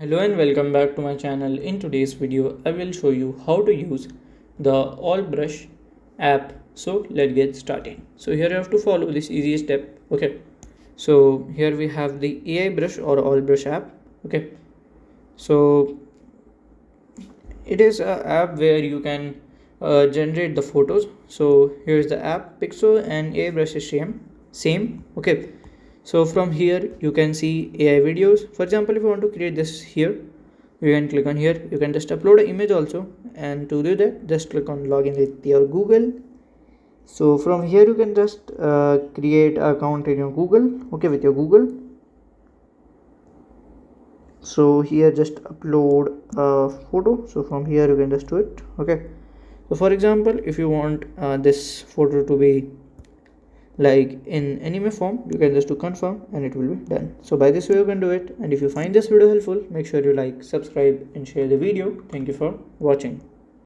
Hello and welcome back to my channel. In today's video, I will show you how to use the AIBrush app. So let's get started. So here you have to follow this easy step. Okay. So here we have the AIBrush or AIBrush app. Okay. So it is a app where you can generate the photos. So here's the app. Pixel and AIBrush is same. Okay. So from here you can see AI videos. For example, if you want to create this here, you can click on here. You can just upload an image also, and to do that just click on login with your Google. So from here you can just create an account in your Google, okay, with your Google. So here just upload a photo. So from here you can just do it, okay. So for example, if you want this photo to be like in anime form, you can just do confirm and it will be done. So by this way you can do it. And if you find this video helpful, make sure you like, subscribe and share the video. Thank you for watching.